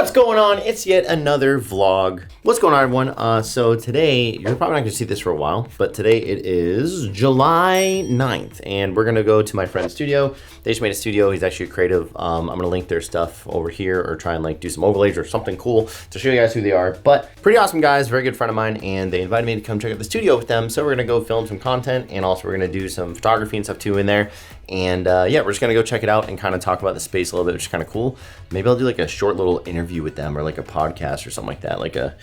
What's going on? It's yet another vlog. What's going on, everyone? So today, you're probably not gonna see this for a while, but today it is July 9th, and we're gonna go to my friend's studio. They just made a studio. He's actually creative. I'm gonna link their stuff over here or try and like do some overlays or something cool to show you guys who they are. But pretty awesome guys, very good friend of mine, and they invited me to come check out the studio with them. So we're gonna go film some content, and also we're gonna do some photography and stuff too in there. And yeah, we're just gonna go check it out and kind of talk about the space a little bit, which is kind of cool. Maybe I'll do like a short little interview with them or like a podcast or something like that. Like a,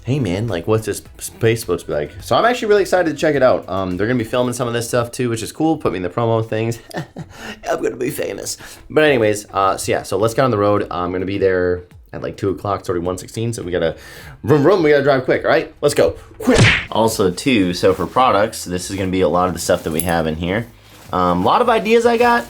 hey man, like what's this space supposed to be like? So I'm actually really excited to check it out. They're gonna be filming some of this stuff too, which is cool. Put me in the promo things. I'm gonna be famous. But anyways, so yeah, so let's get on the road. I'm gonna be there at like 2 o'clock, it's already 1:16, so we gotta we gotta drive quick, all right? Let's go, quick. Also too, so for products, this is gonna be a lot of the stuff that we have in here. A lot of ideas I got,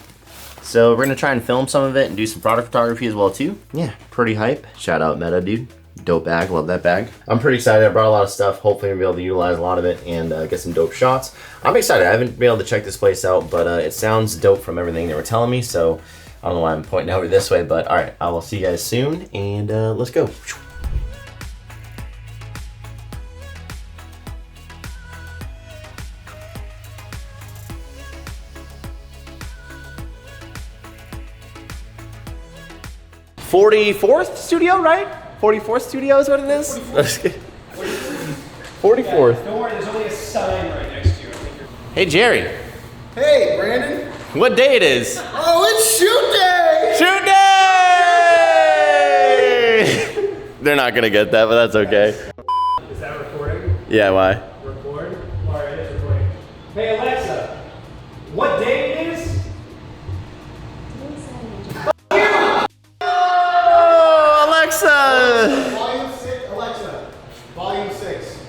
so we're gonna try and film some of it and do some product photography as well too. Yeah, pretty hype. Shout out Meta, dude. Dope bag, love that bag. I'm pretty excited. I brought a lot of stuff. Hopefully I'll be able to utilize a lot of it and get some dope shots. I'm excited. I haven't been able to check this place out, but it sounds dope from everything they were telling me, so I don't know why I'm pointing over this way, but all right, I will see you guys soon, and let's go. 44th studio, right? 44th studio is what it is? 44th. Don't worry, there's only a sign right next to you. Hey, Jerry. Hey, Brandon. What day it is? Oh, it's shoot day! Shoot day! They're not gonna get that, but that's okay. Is that recording? Yeah, why? Record? Alright, it's recording. Hey, Alexa, what day it is? Oh, Alexa! Volume 6, Alexa. Volume 6.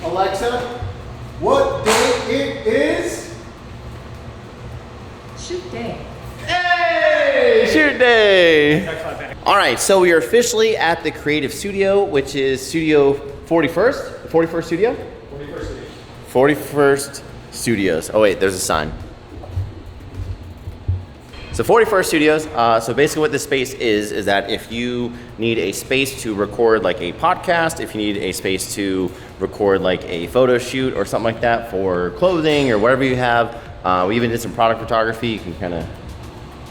Alexa, what day it is? Shoot day. Hey! Shoot day! All right, so we are officially at the Creative Studio, which is Studio 41st? 41st Studio? 41st Studio. 41st Studios. Oh wait, there's a sign. So 41st Studios, so basically what this space is that if you need a space to record like a podcast, if you need a space to record like a photo shoot or something like that for clothing or whatever you have, we even did some product photography. You can kind of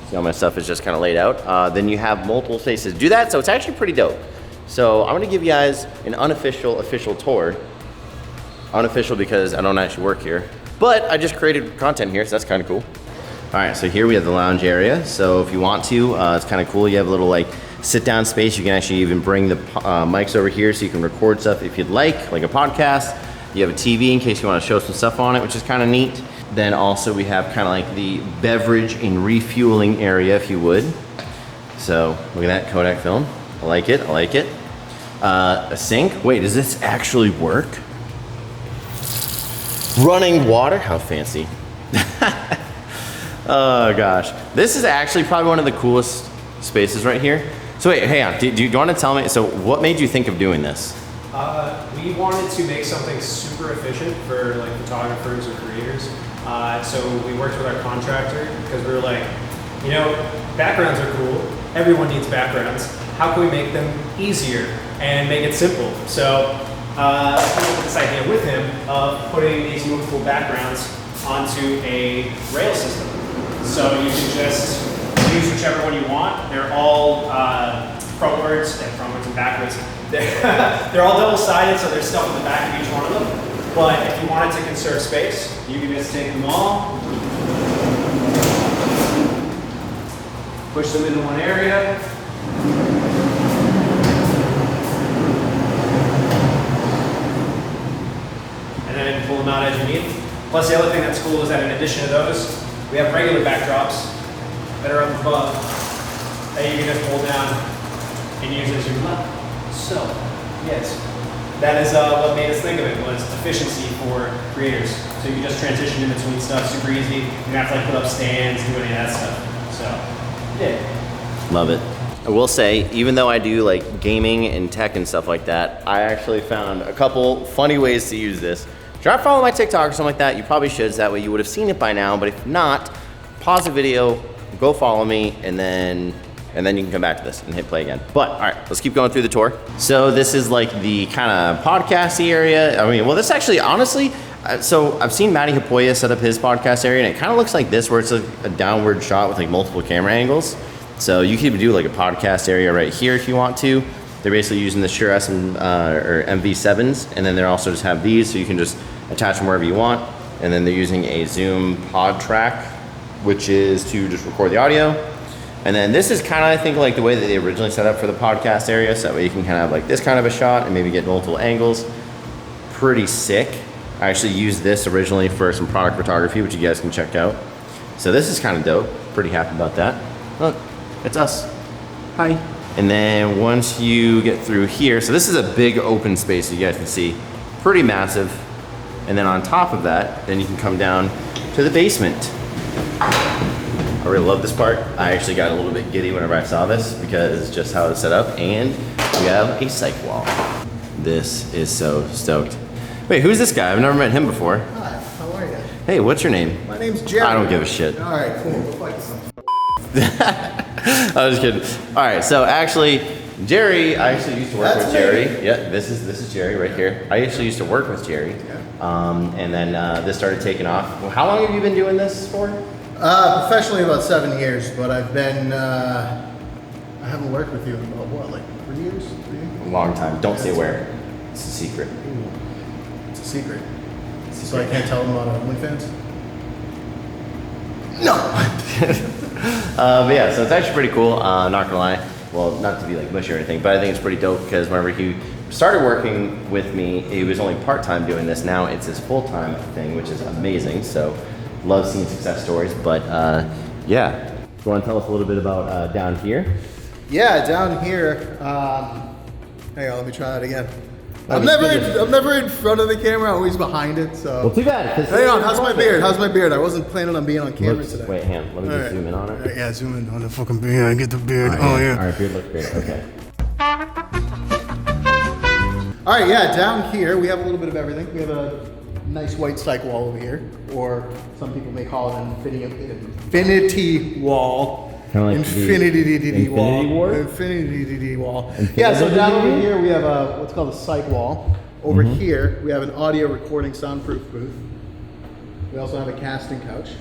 see how my stuff is just kind of laid out. Then you have multiple spaces to do that, so it's actually pretty dope. So I'm gonna give you guys an unofficial, official tour. Unofficial because I don't actually work here, but I just created content here, so that's kind of cool. All right, so here we have the lounge area. So if you want to, it's kind of cool. You have a little like sit down space. You can actually even bring the mics over here so you can record stuff if you'd like a podcast. You have a TV in case you want to show some stuff on it, which is kind of neat. Then also we have kind of like the beverage and refueling area, if you would. So look at that Kodak film. I like it, I like it. A sink. Wait, does this actually work? Running water, how fancy. Oh gosh. This is actually probably one of the coolest spaces right here. So wait, hang on, do you want to tell me, so what made you think of doing this? We wanted to make something super efficient for like photographers or creators. So we worked with our contractor because we were like, you know, backgrounds are cool. Everyone needs backgrounds. How can we make them easier and make it simple? So I came up with this idea with him of putting these movable backgrounds onto a rail system. So you can just use whichever one you want. They're all frontwards and backwards. They're all double-sided, so there's stuff in the back of each one of them. But if you wanted to conserve space, you can just take them all, push them into one area, and then pull them out as you need. Plus, the other thing that's cool is that in addition to those, we have regular backdrops that are up above that you can just pull down and use as you want. So, yes, that is what made us think of it, was efficiency for creators. So you can just transition in between stuff super easy. You don't have to like put up stands, do any of that stuff. So, yeah. Love it. I will say, even though I do like gaming and tech and stuff like that, I actually found a couple funny ways to use this. If you're not following my TikTok or something like that, you probably should, so that way you would have seen it by now, but if not, pause the video, go follow me, and then and then you can come back to this and hit play again. But all right, let's keep going through the tour. So this is like the kind of podcasty area. I mean, well, this actually, honestly, so I've seen Matty Hapoya set up his podcast area, and it kind of looks like this, where it's a downward shot with like multiple camera angles. So you can even do like a podcast area right here if you want to. They're basically using the Shure SM or MV7s, and then they also just have these, so you can just attach them wherever you want. And then they're using a Zoom pod track, which is to just record the audio. And then this is kind of, I think, like the way that they originally set up for the podcast area, so that way you can kind of have like this kind of a shot and maybe get multiple angles. Pretty sick. I actually used this originally for some product photography, which you guys can check out. So this is kind of dope. Pretty happy about that. Look, it's us. Hi. And then once you get through here, so this is a big open space you guys can see. Pretty massive. And then on top of that, then you can come down to the basement. I really love this part. I actually got a little bit giddy whenever I saw this because just how it's set up. And we have a psych wall. This is so stoked. Wait, who's this guy? I've never met him before. Hi, how are you? Hey, what's your name? My name's Jerry. I don't give a shit. All right, cool. We'll fight some. I was just kidding. All right, so actually, Jerry, I actually used to work That's with me. Jerry. Yeah, this is Jerry right here. I actually used to work with Jerry. And then this started taking off. Well, how long have you been doing this for? Professionally about 7 years, but I've been, I haven't worked with you in about what, like 3 years? A long time. Don't say where. It's a secret. It's a secret. So I can't tell them about OnlyFans? No. But yeah, so it's actually pretty cool. Not gonna lie. Well, not to be like mushy or anything, but I think it's pretty dope because whenever he started working with me, he was only part-time doing this. Now it's his full-time thing, which is amazing. So love seeing success stories. But yeah, do you want to tell us a little bit about down here? Yeah, down here. Hang on, let me try that again. Oh, I'm never in front of the camera. I'm always behind it. So. Well, too bad. Hang on, how's my beard? How's my beard? I wasn't planning on being on camera today. Wait, hang on. Let me just zoom in on it. All right, yeah, zoom in on the fucking beard. I get the beard. All right, all right, beard looks great. Okay. All right, yeah, down here we have a little bit of everything. We have a nice white psych wall over here, or some people may call it an infinity wall. Kinda like Infinity wall. Infinity War? Infinity wall. Yeah, so down over here we have a what's called a psych wall. Over here we have an audio recording soundproof booth. We also have a casting couch.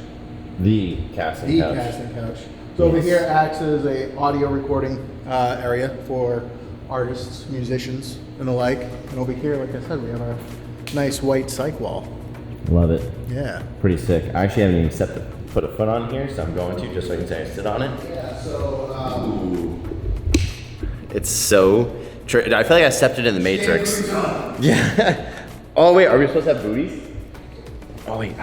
The casting couch. Casting couch. So over here acts as a audio recording area for artists, musicians, and the like. And over here, like I said, we have a nice white psych wall. Love it. Yeah. Pretty sick. I actually haven't even put a foot on here, so I'm going to just so I can say I sit on it. Yeah. So. Ooh. It's so. I feel like I stepped it in the Matrix. Yeah. Oh wait, are we supposed to have booties? Oh wait.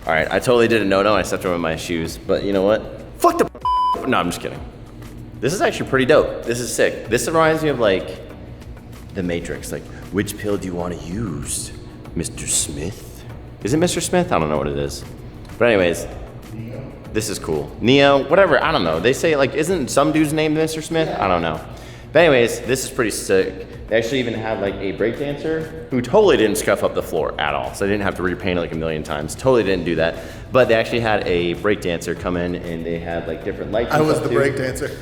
All right, I totally did a no-no. I stepped on my shoes, but you know what? Fuck the. No, I'm just kidding. This is actually pretty dope. This is sick. This reminds me of like the Matrix. Like, which pill do you want to use, Mr. Smith? Is it Mr. Smith? I don't know what it is. But anyways, this is cool. Neo, whatever. I don't know. They say like, isn't some dude's name Mr. Smith? I don't know. But anyways, this is pretty sick. They actually even have like a breakdancer who totally didn't scuff up the floor at all. So they didn't have to repaint it like a million times. Totally didn't do that. But they actually had a breakdancer come in and they had like different lights. I was the breakdancer.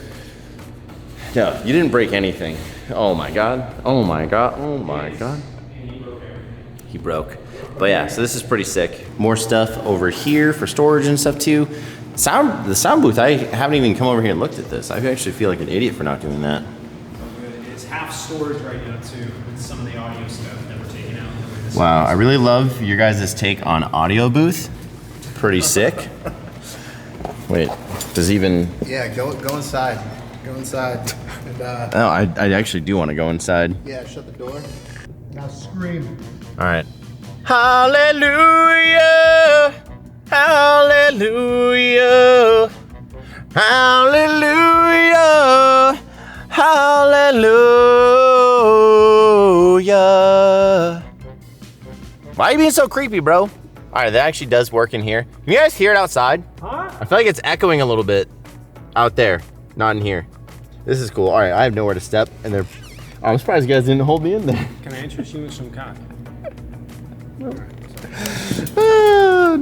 No, you didn't break anything. Oh my God. Oh my God. Oh my God. He broke. But yeah, so this is pretty sick. More stuff over here for storage and stuff too. The sound booth, I haven't even come over here and looked at this. I actually feel like an idiot for not doing that. It's half storage right now too, with some of the audio stuff that we're taking out. Wow, I really love your guys' take on audio booth. Pretty sick. Wait, does even... Yeah, go inside. Go inside. And, Oh, I actually do want to go inside. yeah, shut the door. Now scream. All right. Hallelujah, hallelujah, hallelujah, hallelujah. Why are you being so creepy, bro? All right, that actually does work in here. Can you guys hear it outside? Huh? I feel like it's echoing a little bit out there, not in here. This is cool. All right, I have nowhere to step, and I'm surprised you guys didn't hold me in there. Can I interest you with some cock?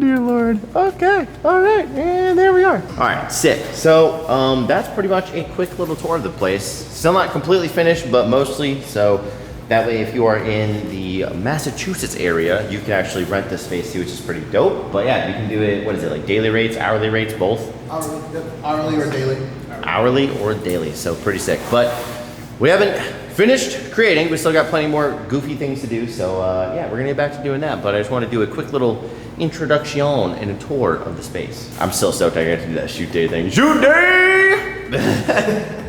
dear Lord. Okay, all right, and there we are. All right, sick. So that's pretty much a quick little tour of the place. Still not completely finished, but mostly. So that way, if you are in the Massachusetts area, you can actually rent this space too, which is pretty dope. But yeah, you can do it, what is it, like daily rates, hourly rates, both? Hourly or daily? Hourly or daily, so pretty sick. But we haven't finished creating. We still got plenty more goofy things to do. So yeah, we're gonna get back to doing that. But I just want to do a quick little introduction and a tour of the space. I'm still stoked I get to do that shoot day thing. Shoot day!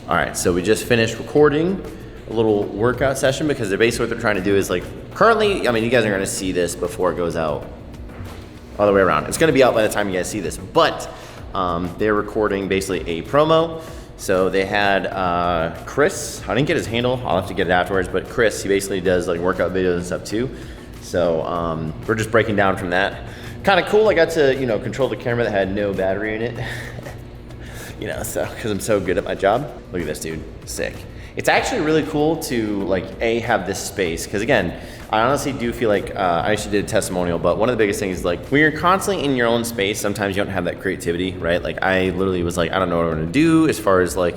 All right, so we just finished recording a little workout session because they're basically what they're trying to do is like currently, I mean, you guys are gonna see this before it goes out all the way around. It's gonna be out by the time you guys see this, but they're recording basically a promo. So they had Chris, I didn't get his handle, I'll have to get it afterwards, but Chris, he basically does like workout videos and stuff too. So we're just breaking down from that. Kind of cool, I got to, you know, control the camera that had no battery in it. You know, so, because I'm so good at my job. Look at this dude, sick. It's actually really cool to like, have this space. Because again, I honestly do feel like, I actually did a testimonial, but one of the biggest things is like, when you're constantly in your own space, sometimes you don't have that creativity, right? Like I literally was like, I don't know what I'm gonna do as far as like,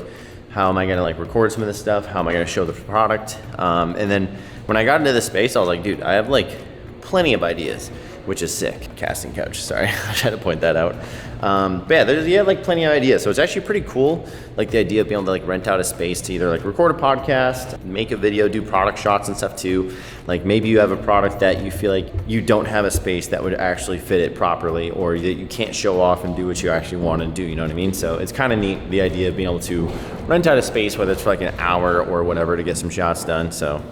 how am I gonna like record some of this stuff? How am I gonna show the product? And then when I got into this space, I was like, dude, I have like plenty of ideas, which is sick. Casting couch, sorry, I tried to point that out. But yeah, you have like plenty of ideas. So it's actually pretty cool, like the idea of being able to like rent out a space to either like record a podcast, make a video, do product shots and stuff too. Like maybe you have a product that you feel like you don't have a space that would actually fit it properly, or that you can't show off and do what you actually want to do, you know what I mean? So it's kind of neat, the idea of being able to rent out a space, whether it's for like an hour or whatever, to get some shots done. So,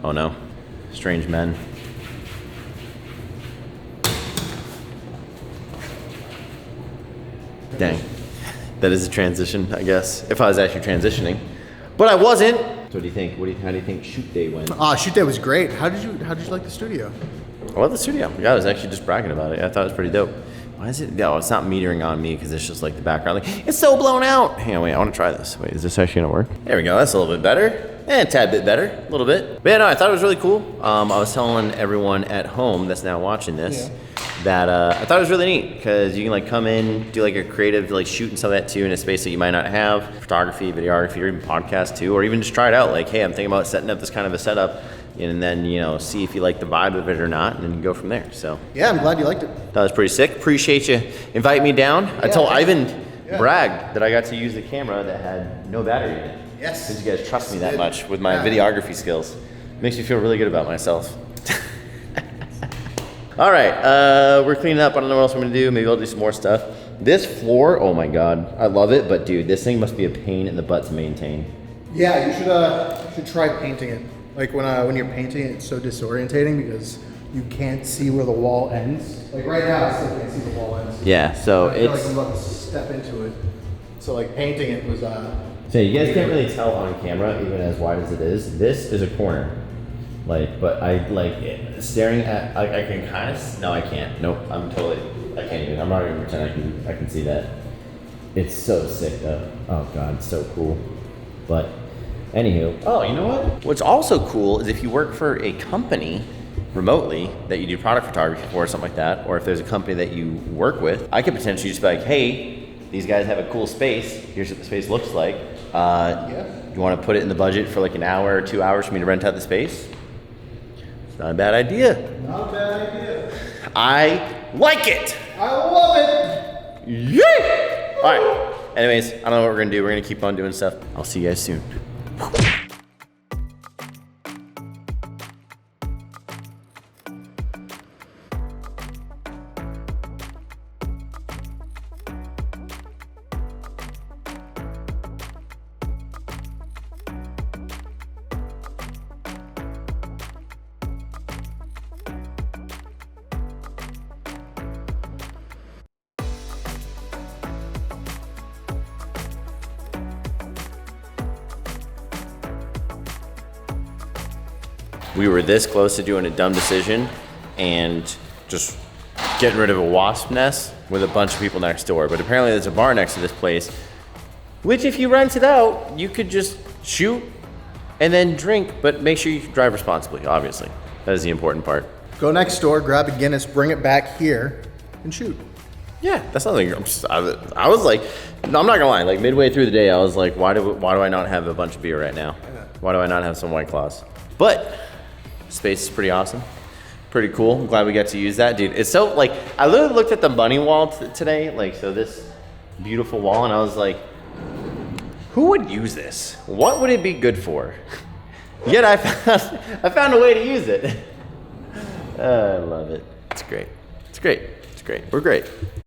oh no, strange men. Dang, that is a transition, I guess, if I was actually transitioning, but I wasn't. So what do you think? How do you think shoot day went? Shoot day was great. How did you like the studio? I love the studio. Yeah, I was actually just bragging about it. I thought it was pretty dope. Why is it? No, it's not metering on me because it's just like the background. Like, it's so blown out. Hang on, wait, I want to try this. Wait, is this actually gonna work? There we go. That's a little bit better. A tad bit better, a little bit. But yeah, no, I thought it was really cool. I was telling everyone at home that's now watching this. Yeah. That I thought it was really neat because you can like come in, do like a creative like shoot and stuff like that too in a space that you might not have, photography, videography, or even podcast too, or even just try it out. Like, hey, I'm thinking about setting up this kind of a setup, and then you know see if you like the vibe of it or not, and then go from there. So yeah, I'm glad you liked it. That was pretty sick. Appreciate you inviting me down. I told Ivan bragged that I got to use the camera that had no battery in it. Yes. Because you guys trust me that much with my videography skills. Makes me feel really good about myself. All right, we're cleaning up. I don't know what else I'm gonna do. Maybe I'll do some more stuff. This floor, oh my God, I love it. But dude, this thing must be a pain in the butt to maintain. Yeah, you should try painting it. Like when you're painting it, it's so disorientating because you can't see where the wall ends. Like right now, I still can't see the wall ends. Yeah, so I feel like I'm about to step into it. So like painting it was. So you guys can't really tell on camera, even as wide as it is. This is a corner. Like, but I like it. Staring at, like, I can kind of, no, I can't. Nope, I can't even, I'm not even pretending I can see that. It's so sick though. Oh God, it's so cool. But, anywho, oh, you know what? What's also cool is if you work for a company remotely that you do product photography for or something like that, or if there's a company that you work with, I could potentially just be like, hey, these guys have a cool space. Here's what the space looks like. You want to put it in the budget for like an hour or 2 hours for me to rent out the space? Not a bad idea. Not a bad idea. I like it. I love it. Yay! All right. Anyways, I don't know what we're gonna do. We're gonna keep on doing stuff. I'll see you guys soon. we were this close to doing a dumb decision and just getting rid of a wasp nest with a bunch of people next door. But apparently there's a bar next to this place, which if you rent it out, you could just shoot and then drink, but make sure you drive responsibly, obviously. That is the important part. Go next door, grab a Guinness, bring it back here, and shoot. Yeah, that's not like, I was like, no, I'm not gonna lie, like midway through the day, I was like, why do I not have a bunch of beer right now? Why do I not have some White Claws? But space is pretty awesome. Pretty cool. I'm glad we got to use that, dude. It's so like, I literally looked at the bunny wall today, like, so this beautiful wall, and I was like, who would use this? What would it be good for? Yet I found a way to use it. I love it. It's great. It's great. It's great. We're great.